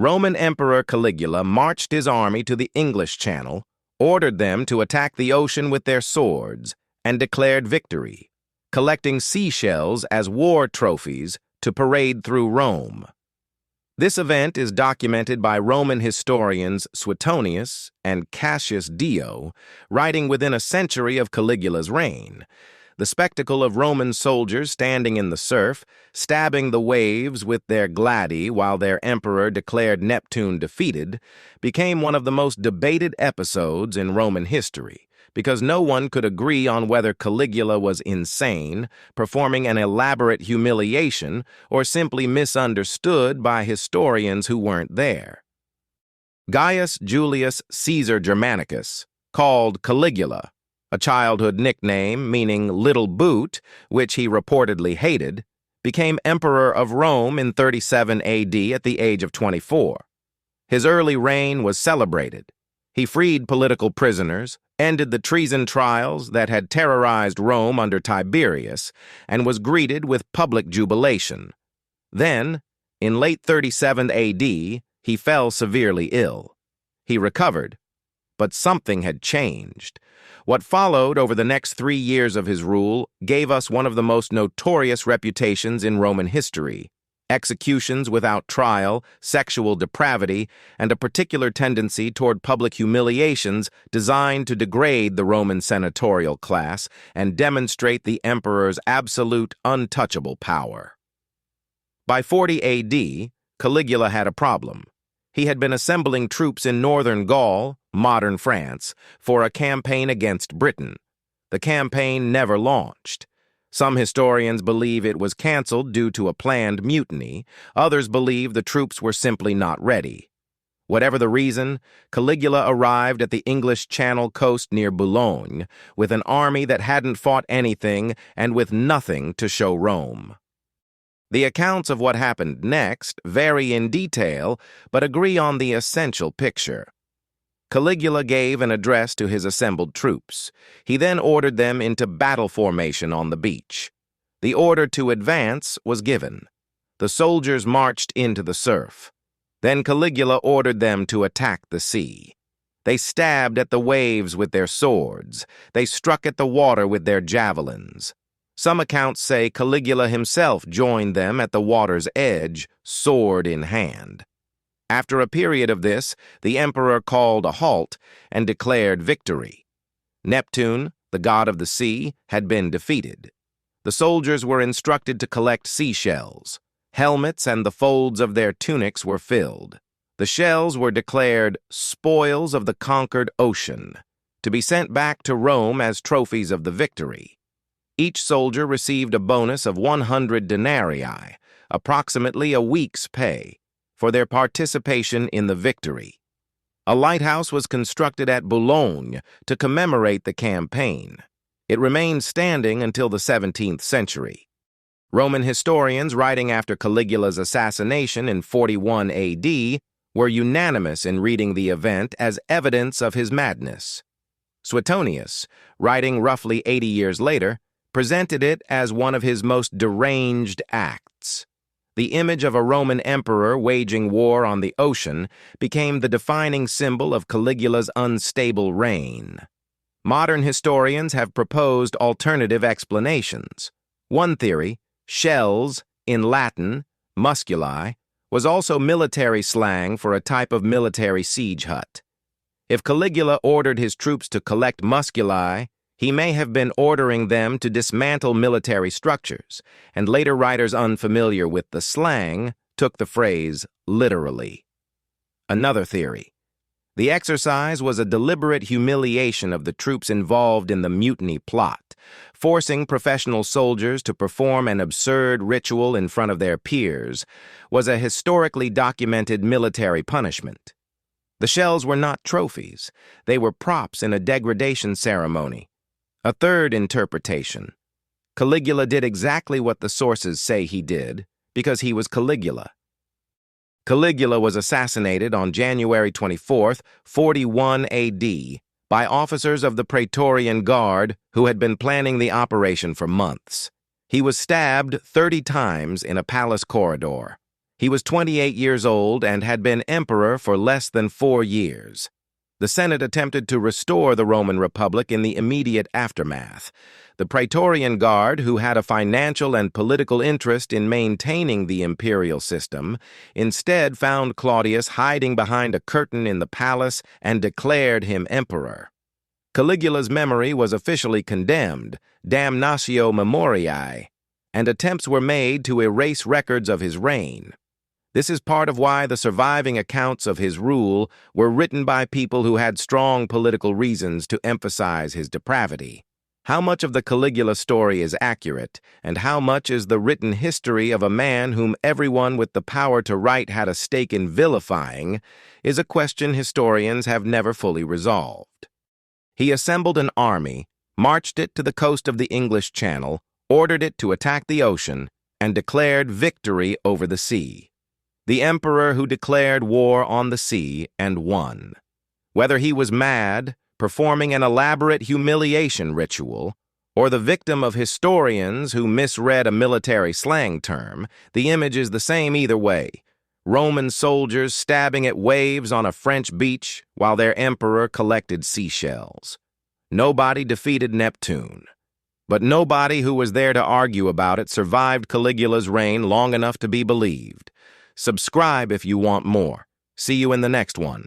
Roman Emperor Caligula marched his army to the English Channel, ordered them to attack the ocean with their swords, and declared victory, collecting seashells as war trophies to parade through Rome. This event is documented by Roman historians Suetonius and Cassius Dio, writing within a century of Caligula's reign. The spectacle of Roman soldiers standing in the surf, stabbing the waves with their gladii while their emperor declared Neptune defeated, became one of the most debated episodes in Roman history, because no one could agree on whether Caligula was insane, performing an elaborate humiliation, or simply misunderstood by historians who weren't there. Gaius Julius Caesar Germanicus, called Caligula, a childhood nickname meaning little boot, which he reportedly hated, became emperor of Rome in 37 AD at the age of 24. His early reign was celebrated. He freed political prisoners, ended the treason trials that had terrorized Rome under Tiberius, and was greeted with public jubilation. Then, in late 37 AD, he fell severely ill. He recovered, but something had changed. What followed over the next 3 years of his rule gave us one of the most notorious reputations in Roman history: executions without trial, sexual depravity, and a particular tendency toward public humiliations designed to degrade the Roman senatorial class and demonstrate the emperor's absolute, untouchable power. By 40 AD, Caligula had a problem. He had been assembling troops in northern Gaul, modern France, for a campaign against Britain. The campaign never launched. Some historians believe it was canceled due to a planned mutiny. Others believe the troops were simply not ready. Whatever the reason, Caligula arrived at the English Channel coast near Boulogne with an army that hadn't fought anything and with nothing to show Rome. The accounts of what happened next vary in detail, but agree on the essential picture. Caligula gave an address to his assembled troops. He then ordered them into battle formation on the beach. The order to advance was given. The soldiers marched into the surf. Then Caligula ordered them to attack the sea. They stabbed at the waves with their swords. They struck at the water with their javelins. Some accounts say Caligula himself joined them at the water's edge, sword in hand. After a period of this, the emperor called a halt and declared victory. Neptune, the god of the sea, had been defeated. The soldiers were instructed to collect seashells. Helmets and the folds of their tunics were filled. The shells were declared spoils of the conquered ocean, to be sent back to Rome as trophies of the victory. Each soldier received a bonus of 100 denarii, approximately a week's pay, for their participation in the victory. A lighthouse was constructed at Boulogne to commemorate the campaign. It remained standing until the 17th century. Roman historians writing after Caligula's assassination in 41 AD were unanimous in reading the event as evidence of his madness. Suetonius, writing roughly 80 years later, presented it as one of his most deranged acts. The image of a Roman emperor waging war on the ocean became the defining symbol of Caligula's unstable reign. Modern historians have proposed alternative explanations. One theory, shells, in Latin, musculi, was also military slang for a type of military siege hut. If Caligula ordered his troops to collect musculi, he may have been ordering them to dismantle military structures, and later writers unfamiliar with the slang took the phrase literally. Another theory. The exercise was a deliberate humiliation of the troops involved in the mutiny plot, forcing professional soldiers to perform an absurd ritual in front of their peers was a historically documented military punishment. The shells were not trophies. They were props in a degradation ceremony. A third interpretation. Caligula did exactly what the sources say he did, because he was Caligula. Caligula was assassinated on January 24, 41 AD, by officers of the Praetorian Guard who had been planning the operation for months. He was stabbed 30 times in a palace corridor. He was 28 years old and had been emperor for less than 4 years. The Senate attempted to restore the Roman Republic in the immediate aftermath. The Praetorian Guard, who had a financial and political interest in maintaining the imperial system, instead found Claudius hiding behind a curtain in the palace and declared him emperor. Caligula's memory was officially condemned, damnatio memoriae, and attempts were made to erase records of his reign. This is part of why the surviving accounts of his rule were written by people who had strong political reasons to emphasize his depravity. How much of the Caligula story is accurate, and how much is the written history of a man whom everyone with the power to write had a stake in vilifying, is a question historians have never fully resolved. He assembled an army, marched it to the coast of the English Channel, ordered it to attack the ocean, and declared victory over the sea. The emperor who declared war on the sea and won. Whether he was mad, performing an elaborate humiliation ritual, or the victim of historians who misread a military slang term, the image is the same either way. Roman soldiers stabbing at waves on a French beach while their emperor collected seashells. Nobody defeated Neptune. But nobody who was there to argue about it survived Caligula's reign long enough to be believed. Subscribe if you want more. See you in the next one.